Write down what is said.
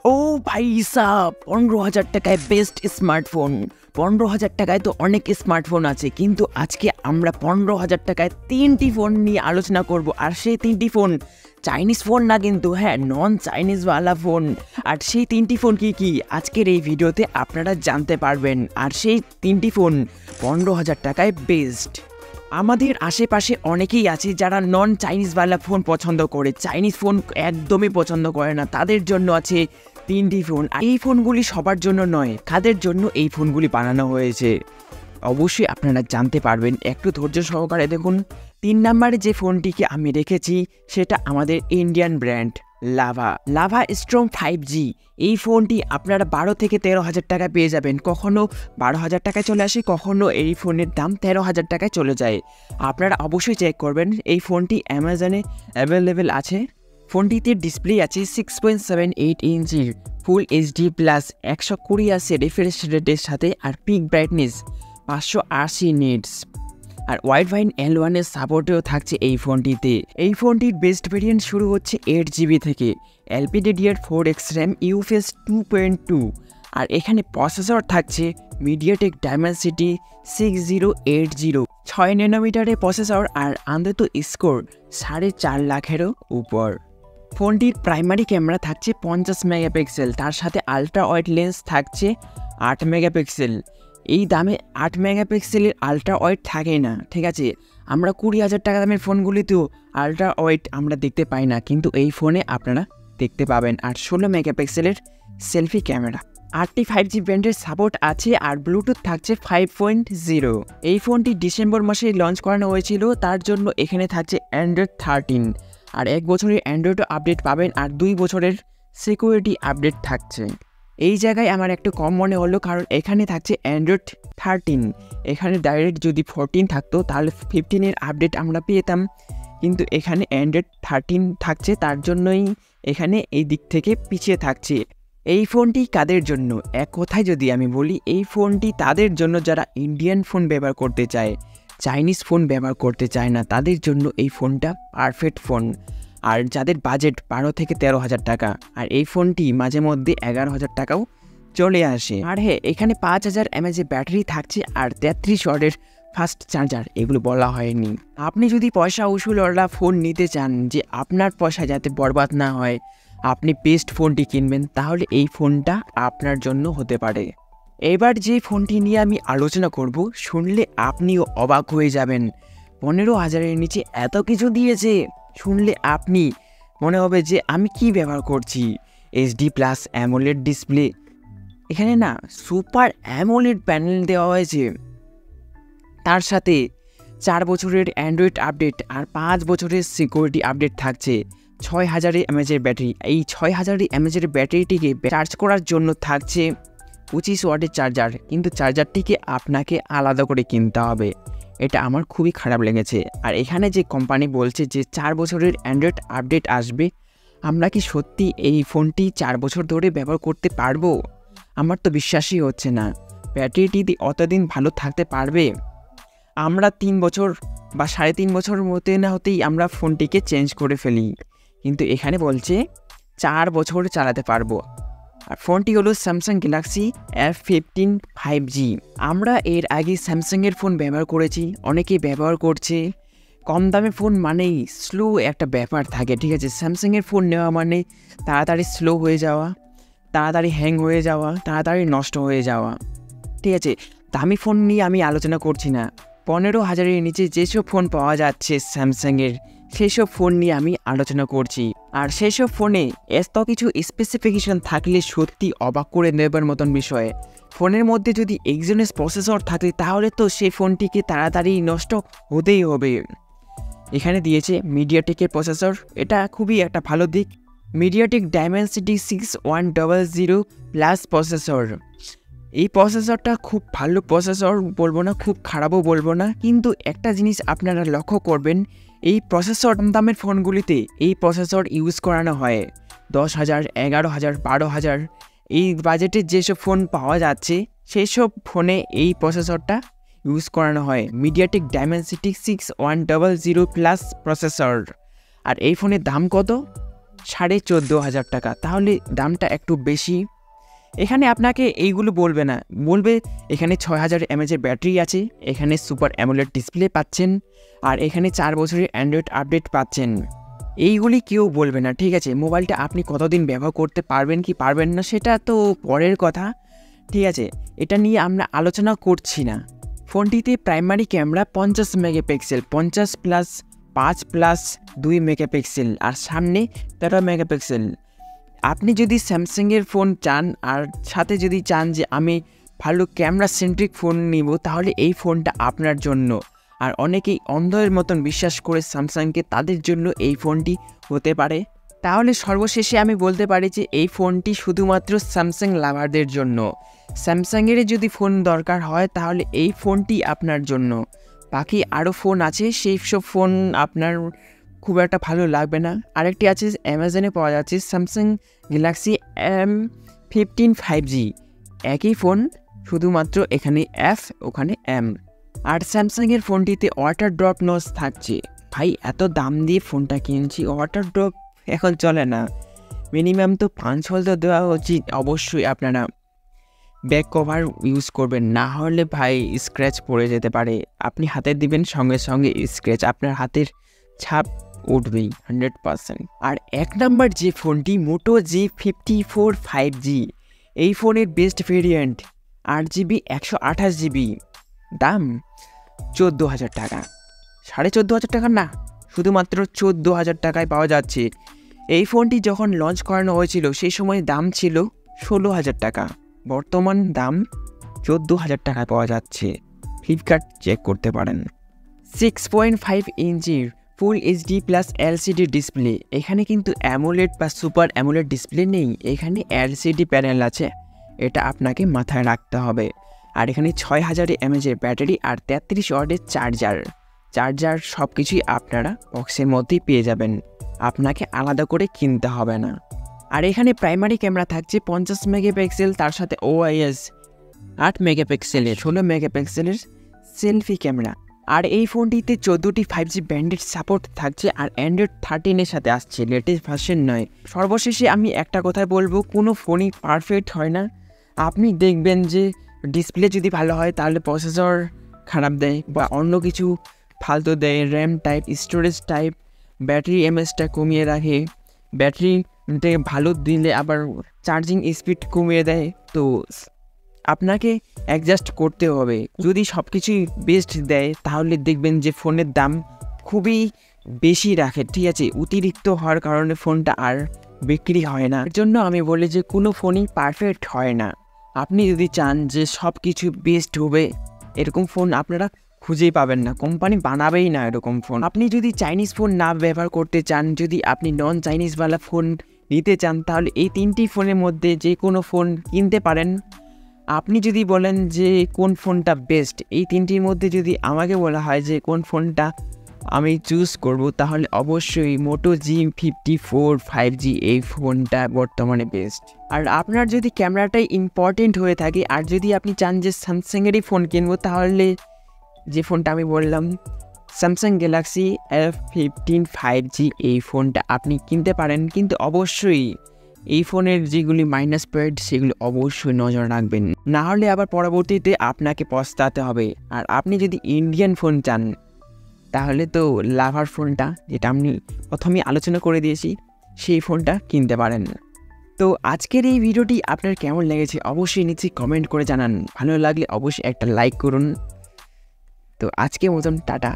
ও ভাই সাহ 15,000 টাকায় best smartphone. 15,000 টাকায় তো অনেক স্মার্টফোন আছে, কিন্তু আজকে আমরা 15,000 টাকায় 3টি ফোন নিয়ে আলোচনা করব। আর সেই 3টি ফোন চাইনিজ ফোন না, কিন্তু হ্যাঁ নন চাইনিজওয়ালা ফোন। আর সেই 3টি ফোন কি আজকের এই ভিডিওতে আপনারা জানতে পারবেন। আর সেই 3টি ফোন 15,000 টাকায় বেস্ট। আমাদের আশেপাশে অনেকেই আছে যারা নন চাইনিজওয়ালা ফোন পছন্দ করে, চাইনিজ ফোন একদমই পছন্দ করে না। তাদের জন্য আছে 3টি ফোন। আর এই ফোনগুলি সবার জন্য নয়, কাদের জন্য এই ফোনগুলি বানানো হয়েছে অবশ্যই আপনারা জানতে পারবেন। একটু ধৈর্য সহকারে দেখুন। 3 নম্বরে যে ফোনটিকে আমি রেখেছি সেটা আমাদের Indian brand lava strong 5G। এই ফোনটি আপনারা 12 থেকে 13,000 টাকা পেয়ে যাবেন। কখনও 12,000 টাকায় চলে আসে, কখনও এই ফোনের দাম 13,000 টাকায় চলে যায়। আপনারা অবশ্যই চেক করবেন। এই ফোনটি অ্যামাজনে অ্যাভেলেবেল আছে। ফোনটিতে ডিসপ্লে আছে 6.78 ইঞ্চির ফুল এইচডি প্লাস 120 আছে রিফ্রেশ রেটের সাথে। আর পিক ব্রাইটনেস 580 নিটস। আর ওয়াইড ভাইন L1 এর সাপোর্টেও থাকছে এই ফোনটিতে। এই ফোনটির বেস্ট ভেরিয়েন্ট শুরু হচ্ছে 8GB থেকে, LPDDR4X RAM UFS 2.2। আর এখানে প্রসেসর থাকছে মিডিয়াটেক ডায়মেনসিটি 6080, 6 ন্যানোমিটারের প্রসেসর। আর আন্তত স্কোর 4.5 লাখেরও উপর। ফোনটির প্রাইমারি ক্যামেরা থাকছে 50 মেগাপিক্সেল, তার সাথে আলট্রা ওয়াইড লেন্স থাকছে 8 মেগাপিক্সেল। এই দামে 8 মেগাপিক্সেলের আলট্রা ওয়াইড থাকে না, ঠিক আছে। আমরা 20,000 টাকা দামের ফোনগুলিতেও আলট্রা ওয়াইড আমরা দেখতে পাই না, কিন্তু এই ফোনে আপনারা দেখতে পাবেন। আর 16 মেগাপিক্সেলের সেলফি ক্যামেরা। 8টি 5G ব্যান্ডের সাপোর্ট আছে। আর ব্লুটুথ থাকছে 5.0। এই ফোনটি ডিসেম্বর মাসে লঞ্চ করানো হয়েছিল, তার জন্য এখানে থাকছে অ্যান্ড্রয়েড 13। আর 1 বছরের অ্যান্ড্রয়েড আপডেট পাবেন, আর 2 বছরের সিকিউরিটি আপডেট থাকছে। এই জায়গায় আমার একটু কম মনে হলো, কারণ এখানে থাকছে অ্যান্ড্রয়েড 13। এখানে ডাইরেক্ট যদি 14 থাকতো তাহলে 15-এর আপডেট আমরা পেতাম, কিন্তু এখানে অ্যান্ড্রয়েড 13 থাকছে, তার জন্যই এখানে এই দিক থেকে পিছিয়ে থাকছে। এই ফোনটি কাদের জন্য? এক কথায় যদি আমি বলি, এই ফোনটি তাদের জন্য যারা ইন্ডিয়ান ফোন ব্যবহার করতে চায়, চাইনিজ ফোন ব্যবহার করতে চায় না, তাদের জন্য এই ফোনটা পারফেক্ট ফোন। আর যাদের বাজেট 12 থেকে 13,000 টাকা, আর এই ফোনটি মাঝে মধ্যে 11,000 টাকাও চলে আসে। আর হ্যাঁ, এখানে 5000 mAh ব্যাটারি থাকছে আর 33 ওয়াটের ফাস্ট চার্জার, এগুলো বলা হয়নি। আপনি যদি পয়সা উসুলওয়ালা ফোন নিতে চান, যে আপনার পয়সা যাতে বরবাদ না হয়, আপনি বেস্ট ফোনটি কিনবেন, তাহলে এই ফোনটা আপনার জন্য হতে পারে। এবার যে ফোনটি নিয়ে আমি আলোচনা করব, শুনলে আপনিও অবাক হয়ে যাবেন। 15,000-এর নিচে এত কিছু দিয়েছে, শুনলে আপনি মনে হবে যে আমি কি ব্যবহার করছি। এইচডি প্লাস অ্যামোলেড ডিসপ্লে, এখানে না সুপার অ্যামোলেড প্যানেল দেওয়া হয়েছে। তার সাথে 4 বছরের অ্যান্ড্রয়েড আপডেট আর 5 বছরের সিকিউরিটি আপডেট থাকছে। 6,000 mAh ব্যাটারি। এই 6,000 mAh ব্যাটারিটিকে চার্জ করার জন্য থাকছে 25 ওয়াটের চার্জার, কিন্তু চার্জারটিকে আপনাকে আলাদা করে কিনতে হবে। এটা আমার খুবই খারাপ লেগেছে। আর এখানে যে কোম্পানি বলছে যে 4 বছরের অ্যান্ড্রয়েড আপডেট আসবে, আমরা কি সত্যি এই ফোনটি 4 বছর ধরে ব্যবহার করতে পারবো? আমার তো বিশ্বাসই হচ্ছে না। ব্যাটারিটি অতদিন ভালো থাকতে পারবে? আমরা 3 বছর বা 3.5 বছর মতে না হতেই আমরা ফোনটিকে চেঞ্জ করে ফেলি, কিন্তু এখানে বলছে 4 বছর চালাতে পারবো। আর ফোনটি হলো স্যামসাং গ্যালাক্সি F15 5G। আমরা এর আগে স্যামসাংয়ের ফোন ব্যবহার করেছি, অনেকেই ব্যবহার করছে। কম দামে ফোন মানেই স্লো একটা ব্যাপার থাকে, ঠিক আছে। স্যামসাংয়ের ফোন নেওয়া মানে তাড়াতাড়ি স্লো হয়ে যাওয়া, তাড়াতাড়ি হ্যাং হয়ে যাওয়া, তাড়াতাড়ি নষ্ট হয়ে যাওয়া, ঠিক আছে। দামি ফোন নিয়ে আমি আলোচনা করছি না। 15,000-এর নিচে যেসব ফোন পাওয়া যাচ্ছে স্যামসাংয়ের, সেসব ফোন নিয়ে আমি আলোচনা করছি। আর সেসব ফোনে এত কিছু স্পেসিফিকেশন থাকলে সত্যি অবাক করে নেবার মতন বিষয়। ফোনের মধ্যে যদি এক্সিনোস প্রসেসর থাকে, তাহলে তো সেই ফোনটিকে তাড়াতাড়ি নষ্ট হতেই হবে। এখানে দিয়েছে মিডিয়াটেকের প্রসেসর, এটা খুবই একটা ভালো দিক। MediaTek Dimensity 6100 plus processor. এই প্রসেসরটা খুব ভালো প্রসেসর বলবো না, খুব খারাপও বলবো না, কিন্তু একটা জিনিস আপনারা লক্ষ্য করবেন, এই প্রসেসর দামের ফোনগুলিতে এই প্রসেসর ইউজ করানো হয় 10,000, 11,000, 12,000। এই বাজেটে যেসব ফোন পাওয়া যাচ্ছে সেই সব ফোনে এই প্রসেসরটা ইউজ করানো হয়, মিডিয়াটেক ডায়মেনসিটি 6100 প্লাস প্রসেসর। আর এই ফোনের দাম কত? 14,500 টাকা, তাহলে দামটা একটু বেশি। এখানে আপনাকে এইগুলো বলবে না, বলবে এখানে 6000 mAh ব্যাটারি আছে, এখানে সুপার অ্যামোলেড ডিসপ্লে পাচ্ছেন, আর এখানে 4 বছরের অ্যান্ড্রয়েড আপডেট পাচ্ছেন। এইগুলি কেউ বলবে না, ঠিক আছে। মোবাইলটা আপনি কতদিন ব্যবহার করতে পারবেন কি পারবেন না সেটা তো পরের কথা, ঠিক আছে, এটা নিয়ে আমরা আলোচনা করছি না। ফোনটিতে primary camera 50 megapixel, 50 plus 5 plus 2 megapixel, আর সামনে 13 মেগাপিক্সেল। আপনি যদি স্যামসাংয়ের ফোন চান আর সাথে যদি চান যে আমি ভালো ক্যামেরা সেন্ট্রিক ফোন নিব, তাহলে এই ফোনটা আপনার জন্য। আর অনেকেই অন্ধের মতন বিশ্বাস করে স্যামসাংকে, তাদের জন্য এই ফোনটি হতে পারে। তাহলে সর্বশেষে আমি বলতে পারি যে এই ফোনটি শুধুমাত্র স্যামসাং লাভারদের জন্য। স্যামসাংয়ের যদি ফোন দরকার হয় তাহলে এই ফোনটি আপনার জন্য। বাকি আরও ফোন আছে, সেই সব ফোন আপনার খুব একটা ভালো লাগবে না। আরেকটি আছে অ্যামাজনে পাওয়া যাচ্ছে স্যামসাং গ্যালাক্সি M15 5G, একই ফোন, শুধুমাত্র এখানে F ওখানে M। আর স্যামসাংয়ের ফোনটিতে ওয়াটার ড্রপ নচ থাকছে। ভাই এত দাম দিয়ে ফোনটা কিনছি, ওয়াটার ড্রপ এখন চলে না, মিনিমাম তো 5 তো দেওয়া উচিত। অবশ্যই আপনারা ব্যাক কভার ইউজ করবেন, না হলে ভাই স্ক্র্যাচ পড়ে যেতে পারে। আপনি হাতে দিবেন সঙ্গে সঙ্গে স্ক্র্যাচ, আপনার হাতের ছাপ উঠবেই 100%। আর 1 নাম্বার যে ফোনটি মোটো G54 5G, এই ফোনের বেস্ট ভেরিয়েন্ট 8GB 128GB, দাম 14,000 টাকা। 14,500 টাকা না, শুধুমাত্র 14,000 টাকায় পাওয়া যাচ্ছে। এই ফোনটি যখন লঞ্চ করানো হয়েছিল সেই সময় দাম ছিল 16,000 টাকা, বর্তমান দাম 14,000 টাকায় পাওয়া যাচ্ছে। ফ্লিপকার্ট চেক করতে পারেন। 6.5 ইঞ্চির full HD plus LCD display, এখানে কিন্তু অ্যামোলেড বা সুপার অ্যামোলেড ডিসপ্লে নেই, এখানে এলসিডি প্যানেল আছে, এটা আপনাকে মাথায় রাখতে হবে। আর এখানে 6000 mAh ব্যাটারি আর 33 ওয়াটের চার্জার সব কিছুই আপনারা বক্সের মধ্যেই পেয়ে যাবেন, আপনাকে আলাদা করে কিনতে হবে না। আর এখানে প্রাইমারি ক্যামেরা থাকছে 50 মেগাপিক্সেল, তার সাথে OIS 8 মেগাপিক্সেলের 16 মেগাপিক্সেলের সেলফি ক্যামেরা। আর এই ফোনটিতে 14টি 5G ব্যান্ডেড সাপোর্ট থাকছে, আর অ্যান্ড্রয়েড 13-এর সাথে আসছে, লেটেস্ট ভার্সন নয়। সর্বশেষে আমি একটা কথা বলবো, কোনো ফোনই পারফেক্ট হয় না। আপনি দেখবেন যে ডিসপ্লে যদি ভালো হয় তাহলে প্রসেসর খারাপ দেয় বা অন্য কিছু ফালতু দেয়, RAM type, storage type, battery এমএসটা কমিয়ে রাখে, ব্যাটারিতে ভালো দিলে আবার চার্জিং স্পিড কমিয়ে দেয়। তো আপনাকে অ্যাডজাস্ট করতে হবে। যদি সব কিছুই বেস্ট দেয় তাহলে দেখবেন যে ফোনের দাম খুবই বেশি রাখে, ঠিক আছে, অতিরিক্ত হওয়ার কারণে ফোনটা আর বিক্রি হয় না। এর জন্য আমি বলি যে কোনো ফোনই পারফেক্ট হয় না। আপনি যদি চান যে সব কিছু বেস্ট হবে, এরকম ফোন আপনারা খুঁজেই পাবেন না, কোম্পানি বানাবেই না এরকম ফোন। আপনি যদি চাইনিজ ফোন না ব্যবহার করতে চান, যদি আপনি নন চাইনিজওয়ালা ফোন নিতে চান, তাহলে এই 3টি ফোনের মধ্যে যে কোনো ফোন কিনতে পারেন। আপনি যদি বলেন যে কোন ফোনটা বেস্ট, এই 3টির মধ্যে যদি আমাকে বলা হয় যে কোন ফোনটা আমি চুজ করব, তাহলে অবশ্যই মোটো G54 5G এই ফোনটা বর্তমানে বেস্ট। আর আপনার যদি ক্যামেরাটাই ইম্পর্টেন্ট হয়ে থাকে, আর যদি আপনি চান যে স্যামসাংয়েরই ফোন কিনবো, তাহলে যে ফোনটা আমি বললাম স্যামসাং গ্যালাক্সি M15 5G, এই ফোনটা আপনি কিনতে পারেন। কিন্তু অবশ্যই এই ফোনের যেগুলি মাইনাস পয়েন্ট সেগুলো অবশ্যই নজর রাখবেন, না হলে আবার পরবর্তীতে আপনাকে পস্তাতে হবে। আর আপনি যদি ইন্ডিয়ান ফোন চান তাহলে তো লাভার ফোনটা, যেটা আমি প্রথমেই আলোচনা করে দিয়েছি, সেই ফোনটা কিনতে পারেন। তো আজকের এই ভিডিওটি আপনার কেমন লেগেছে অবশ্যই নিচে কমেন্ট করে জানান, ভালো লাগলে অবশ্যই একটা লাইক করুন। তো আজকের মতন টাটা।